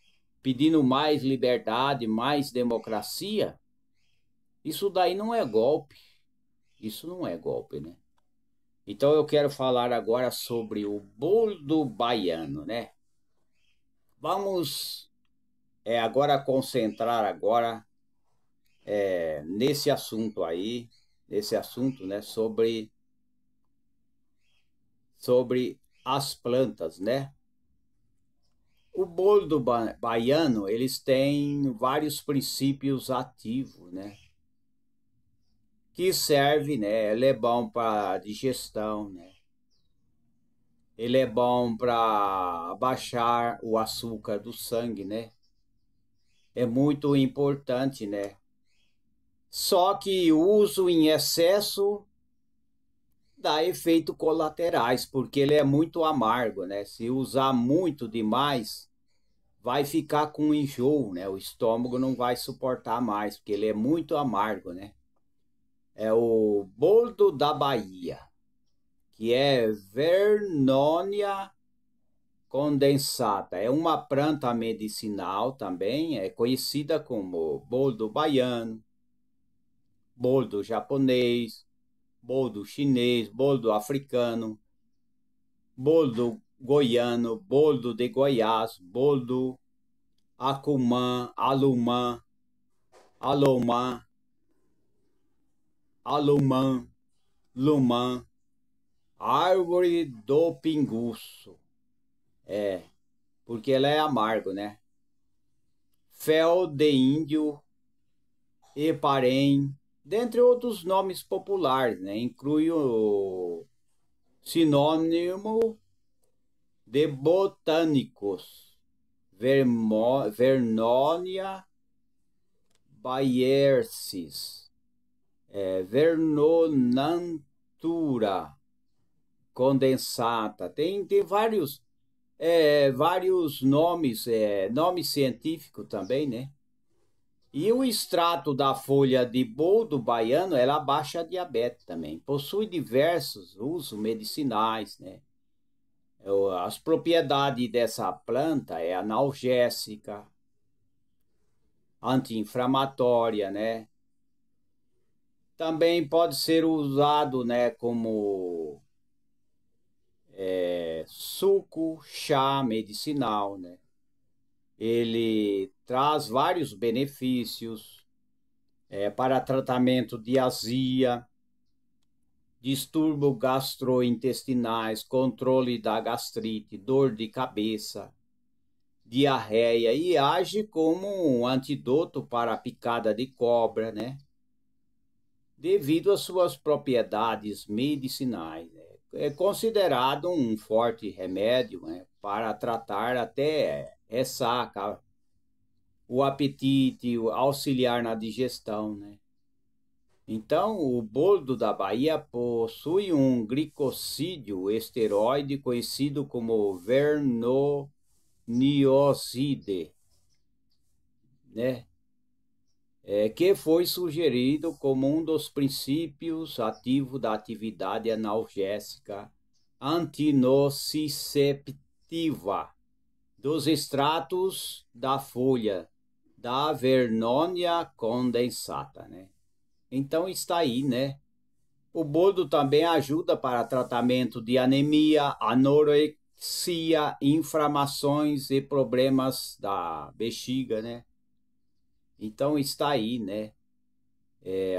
Pedindo mais liberdade, mais democracia, isso daí não é golpe. Isso não é golpe, né? Então eu quero falar agora sobre o boldo baiano, né? Vamos agora concentrar agora nesse assunto aí, né? Sobre as plantas, né? O boldo baiano, eles têm vários princípios ativos, né? Que serve, né? Ele é bom para digestão, né? Ele é bom para baixar o açúcar do sangue, né? É muito importante, né? Só que o uso em excesso dá efeitos colaterais, porque ele é muito amargo, né? Se usar muito demais, vai ficar com enjoo, né? O estômago não vai suportar mais, porque ele é muito amargo, né? É o boldo da Bahia, que é Vernonia condensata. É uma planta medicinal também, é conhecida como boldo baiano, boldo japonês, boldo chinês, boldo africano, boldo goiano, boldo de Goiás, boldo acumã, alumã, alomã, alumã, lumã, árvore do pinguço. Porque ela é amargo, né? Fel de índio, eparém, dentre outros nomes populares, né? Inclui o sinônimo de botânicos, Vernonia baiersis, Vernonantura condensata. Tem vários nomes, nome científico também, né? E o extrato da folha de boldo baiano, ela baixa a diabetes também. Possui diversos usos medicinais, né? As propriedades dessa planta é analgésica, anti-inflamatória, né? Também pode ser usado, né, como suco, chá medicinal, né? Ele traz vários benefícios para tratamento de azia, distúrbios gastrointestinais, controle da gastrite, dor de cabeça, diarreia e age como um antídoto para a picada de cobra, né? Devido às suas propriedades medicinais. Né? É considerado um forte remédio, né, para tratar até ressaca, o apetite, auxiliar na digestão, né? Então, o boldo da Bahia possui um glicosídeo esteroide conhecido como vernonioside, né? Que foi sugerido como um dos princípios ativos da atividade analgésica antinociceptiva dos extratos da folha da Vernonia condensata, né? Então está aí, né? O boldo também ajuda para tratamento de anemia, anorexia, inflamações e problemas da bexiga, né? Então está aí, né?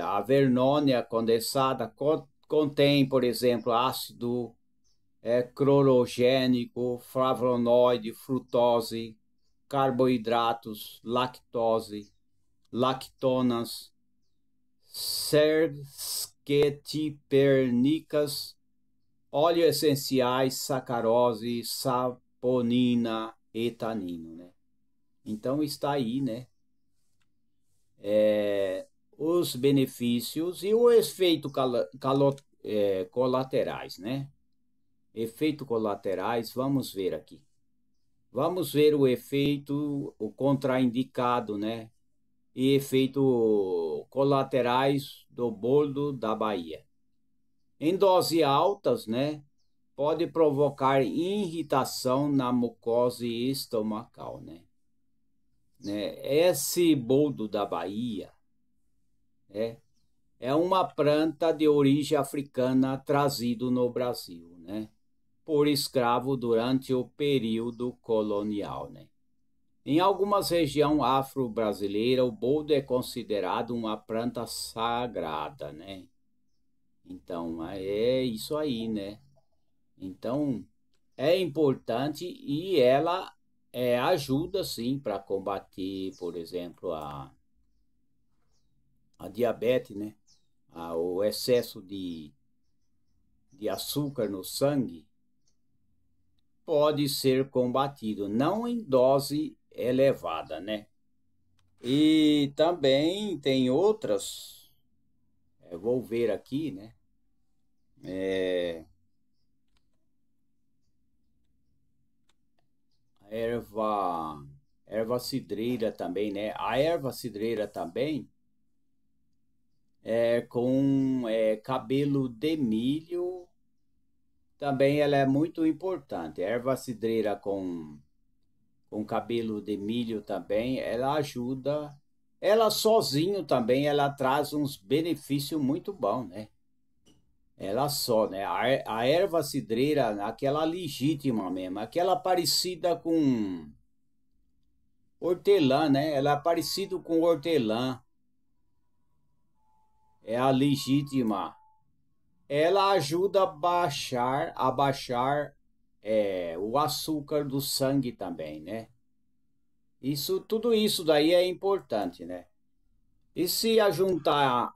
A Vernônia condensada contém, por exemplo, ácido clorogênico, flavonoide, frutose, carboidratos, lactose, lactonas, sesquiterpenicas, óleos essenciais, sacarose, saponina e tanino, né? Então está aí, né? Os benefícios e o efeito colaterais, né? Efeito colaterais, vamos ver aqui. Vamos ver o efeito, o contraindicado, né? E efeito colaterais do boldo da Bahia. Em doses altas, né? Pode provocar irritação na mucosa estomacal, né? Esse boldo da Bahia é uma planta de origem africana trazido no Brasil, né? Por escravo durante o período colonial, né? Em algumas regiões afro-brasileiras, o boldo é considerado uma planta sagrada, né? Então, é isso aí, né? Então, é importante e ela ajuda, sim, para combater, por exemplo, a diabetes, né? O excesso de açúcar no sangue pode ser combatido, não em dose elevada, né? E também tem outras, vou ver aqui, né? A erva cidreira também, né? A erva cidreira também com cabelo de milho, também ela é muito importante. A erva cidreira com cabelo de milho também, ela ajuda. Ela sozinho também, ela traz uns benefícios muito bons, né? Ela só, né? A erva cidreira, aquela legítima mesmo, aquela parecida com hortelã, né? Ela é parecida com hortelã. É a legítima. Ela ajuda a baixar o açúcar do sangue também, né? Tudo isso daí é importante, né? E se ajuntar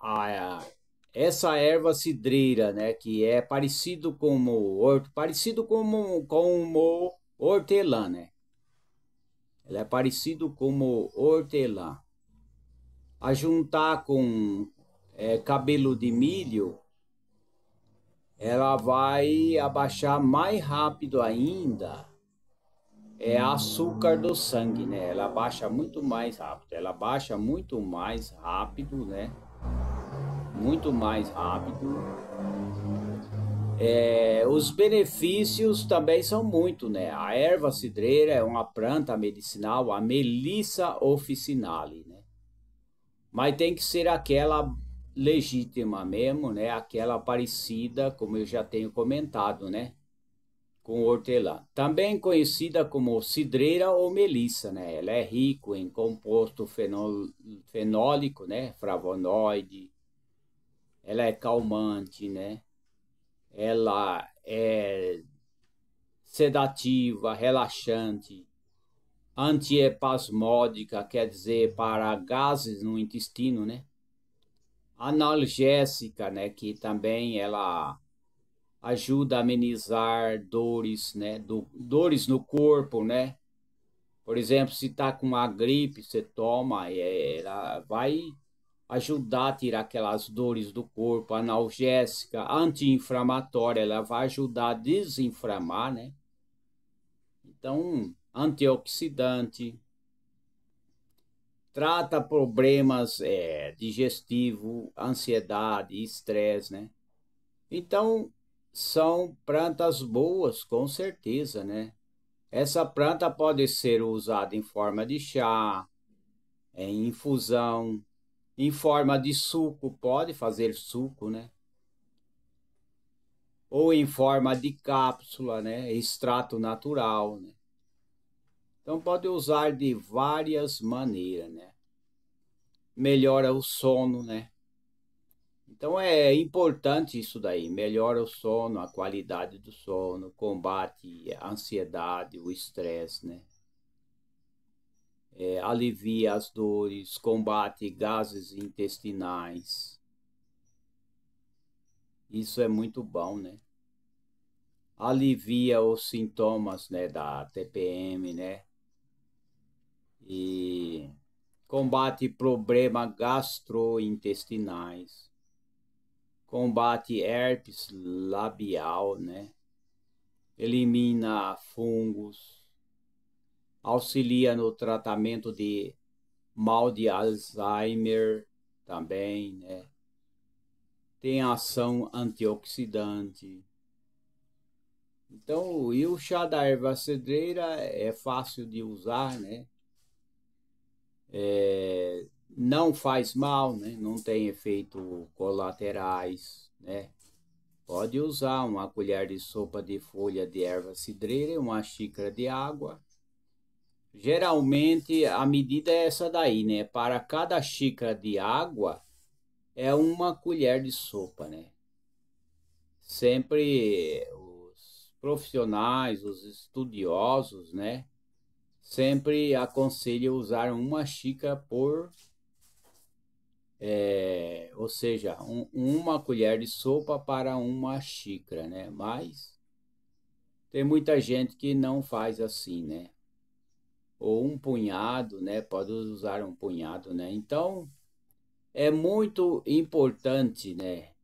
essa erva cidreira, né, que é parecido como hortelã, né? Ela é parecido como hortelã. A juntar com cabelo de milho, ela vai abaixar mais rápido ainda açúcar do sangue, né? Ela baixa muito mais rápido. Ela baixa muito mais rápido, né? Muito mais rápido Os benefícios também são muito, né? A erva cidreira é uma planta medicinal, a Melissa officinale, né? Mas tem que ser aquela legítima mesmo, né? Aquela parecida, como eu já tenho comentado, né? Com hortelã. Também conhecida como cidreira ou melissa, né? Ela é rica em composto fenólico, né? Flavonoide. Ela é calmante, né? Ela é sedativa, relaxante, antiespasmódica, quer dizer, para gases no intestino, né? Analgésica, né? Que também ela ajuda a amenizar dores, né? Dores no corpo, né? Por exemplo, se tá com uma gripe, você toma, ela vai ajudar a tirar aquelas dores do corpo. Analgésica, anti-inflamatória, ela vai ajudar a desinflamar, né? Então, antioxidante, trata problemas digestivos, ansiedade, estresse, né? Então, são plantas boas, com certeza, né? Essa planta pode ser usada em forma de chá, em infusão, em forma de suco, pode fazer suco, né? Ou em forma de cápsula, né? Extrato natural, né? Então pode usar de várias maneiras, né? Melhora o sono, né? Então é importante isso daí, melhora o sono, a qualidade do sono, combate a ansiedade, o estresse, né? Alivia as dores, combate gases intestinais. Isso é muito bom, né? Alivia os sintomas, né, da TPM, né? E combate problemas gastrointestinais. Combate herpes labial, né? Elimina fungos. Auxilia no tratamento de mal de Alzheimer também, né? Tem ação antioxidante. Então, e o chá da erva cidreira é fácil de usar, né? Não faz mal, né? Não tem efeitos colaterais, né? Pode usar uma colher de sopa de folha de erva cidreira e uma xícara de água. Geralmente a medida é essa daí, né? Para cada xícara de água é uma colher de sopa, né? Sempre os profissionais, os estudiosos, né? Sempre aconselham usar uma xícara por, ou seja, uma colher de sopa para uma xícara, né? Mas tem muita gente que não faz assim, né? Ou um punhado, né? Pode usar um punhado, né? Então é muito importante, né?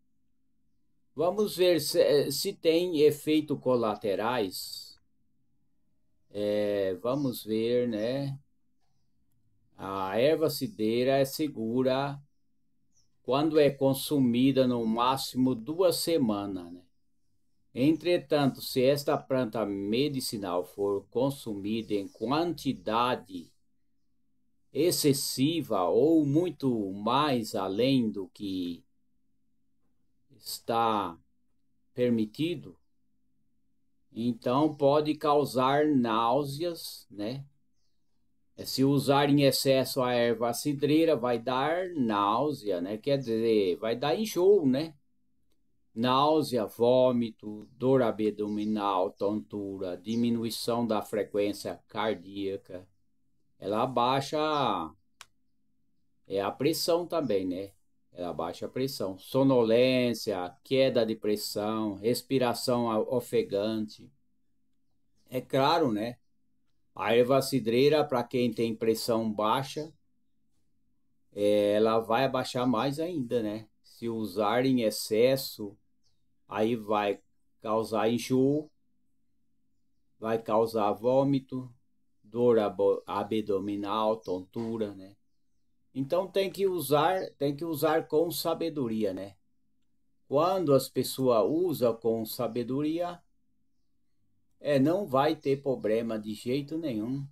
Vamos ver se tem efeitos colaterais. Vamos ver, né? A erva cidreira é segura quando é consumida no máximo 2 semanas, né? Entretanto, se esta planta medicinal for consumida em quantidade excessiva ou muito mais além do que está permitido, então pode causar náuseas, né? Se usar em excesso a erva cidreira, vai dar náusea, né? Quer dizer, vai dar enjoo, né? Náusea, vômito, dor abdominal, tontura, diminuição da frequência cardíaca. Ela abaixa a pressão também, né? Ela abaixa a pressão. Sonolência, queda de pressão, respiração ofegante. É claro, né? A erva cidreira, para quem tem pressão baixa, ela vai abaixar mais ainda, né? Se usar em excesso, aí vai causar enjoo, vai causar vômito, dor abdominal, tontura, né? Então tem que usar com sabedoria, né? quando as pessoas usam com sabedoria, não vai ter problema de jeito nenhum.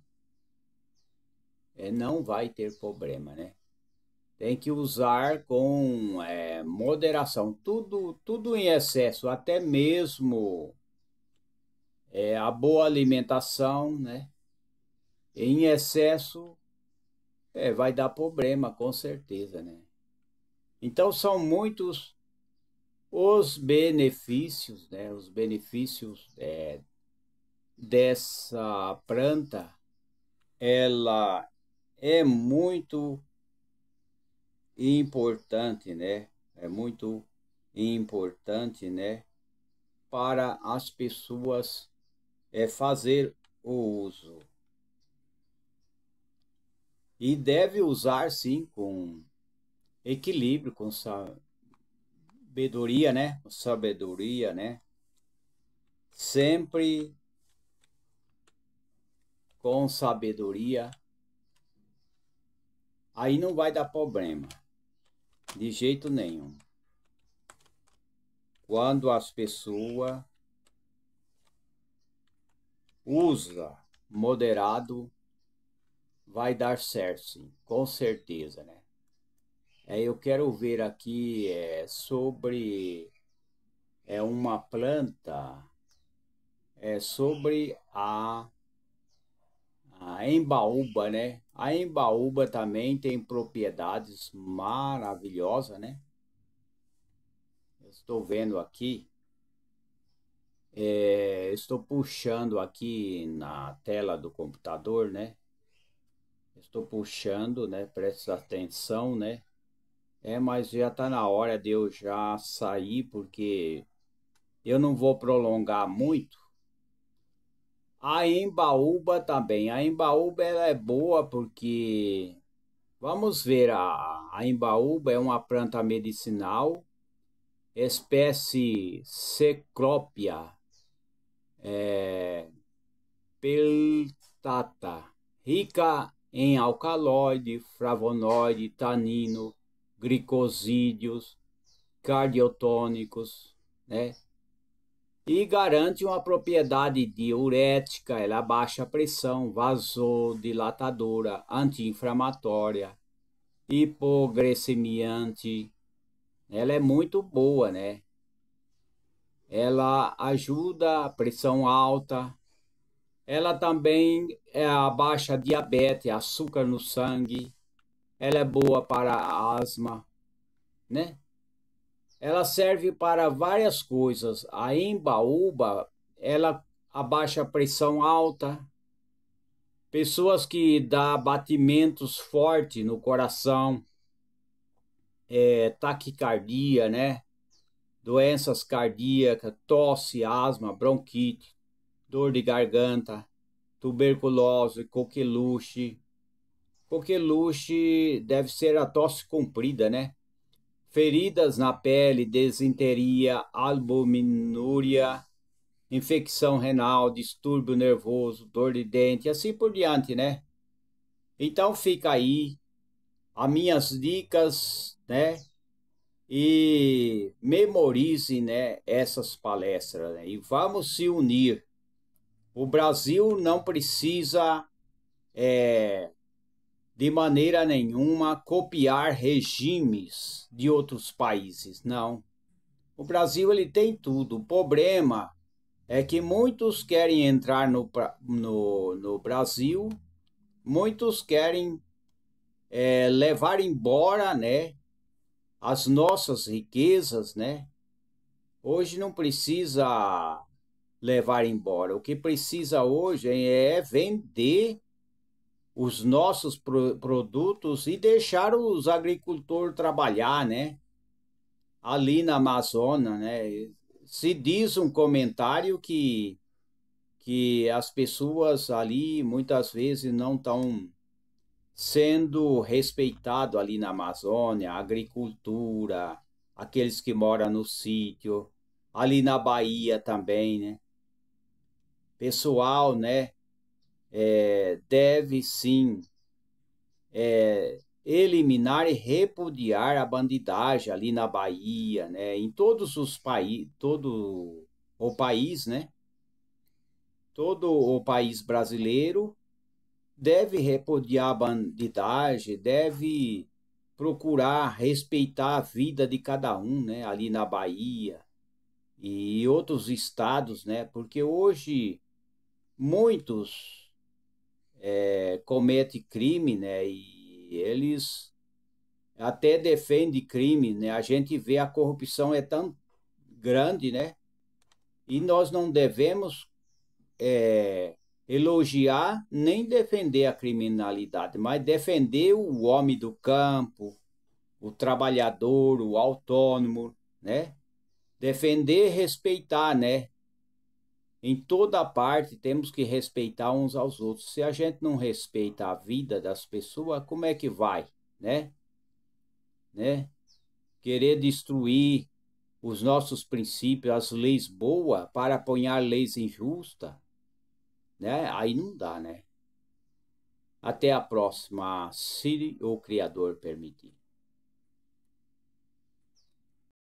Não vai ter problema, né? Tem que usar com moderação, tudo em excesso, até mesmo a boa alimentação, né? Em excesso vai dar problema, com certeza, né? Então são muitos os benefícios, né? Os benefícios dessa planta, ela é muito importante, né? É muito importante, né? Para as pessoas fazer o uso. E deve usar, sim, com equilíbrio, com sabedoria, né? Com sabedoria, né? Sempre com sabedoria. Aí não vai dar problema, de jeito nenhum. Quando as pessoas usam moderado, vai dar certo, sim, com certeza, né? Eu quero ver aqui sobre uma planta, sobre a embaúba, né? A embaúba também tem propriedades maravilhosas, né? Eu estou vendo aqui, estou puxando aqui na tela do computador, né? Estou puxando, né? Presta atenção, né? Mas já está na hora de eu já sair, porque eu não vou prolongar muito. A embaúba também. A embaúba ela é boa porque, vamos ver, a embaúba é uma planta medicinal, espécie Cecropia peltata, rica em alcaloide, flavonoide, tanino, glicosídeos, cardiotônicos, né? E garante uma propriedade diurética, ela baixa a pressão, vasodilatadora, anti-inflamatória, hipoglicemiante. Ela é muito boa, né? Ela ajuda a pressão alta. Ela também abaixa a diabetes, açúcar no sangue. Ela é boa para a asma, né? Ela serve para várias coisas. A embaúba, ela abaixa a pressão alta. Pessoas que dá batimentos fortes no coração, taquicardia, né? Doenças cardíacas, tosse, asma, bronquite, dor de garganta, tuberculose, coqueluche. Coqueluche deve ser a tosse comprida, né? Feridas na pele, desinteria, albuminúria, infecção renal, distúrbio nervoso, dor de dente, assim por diante, né? Então fica aí as minhas dicas, né? E memorize, né, essas palestras, né? E vamos se unir. O Brasil não precisa, de maneira nenhuma, copiar regimes de outros países, não. O Brasil ele tem tudo. O problema é que muitos querem entrar no Brasil, muitos querem levar embora, né, as nossas riquezas, né? Hoje não precisa levar embora. O que precisa hoje é vender os nossos produtos e deixar os agricultores trabalhar, né? Ali na Amazônia, né? Se diz um comentário que as pessoas ali muitas vezes não estão sendo respeitadas ali na Amazônia, a agricultura, aqueles que moram no sítio, ali na Bahia também, né? Pessoal, né? Deve sim eliminar e repudiar a bandidagem ali na Bahia, né? Em todos os países, todo o país, né? Todo o país brasileiro deve repudiar a bandidagem, deve procurar respeitar a vida de cada um, né? Ali na Bahia e outros estados, né? Porque hoje muitos cometem crime, né? E eles até defendem crime, né? A gente vê a corrupção é tão grande, né? E nós não devemos elogiar nem defender a criminalidade, mas defender o homem do campo, o trabalhador, o autônomo, né? Defender e respeitar, né? Em toda parte temos que respeitar uns aos outros. Se a gente não respeita a vida das pessoas, como é que vai, né? Né? Querer destruir os nossos princípios, as leis boas, para apoiar leis injustas, né? Aí não dá, né? Até a próxima, se o Criador permitir.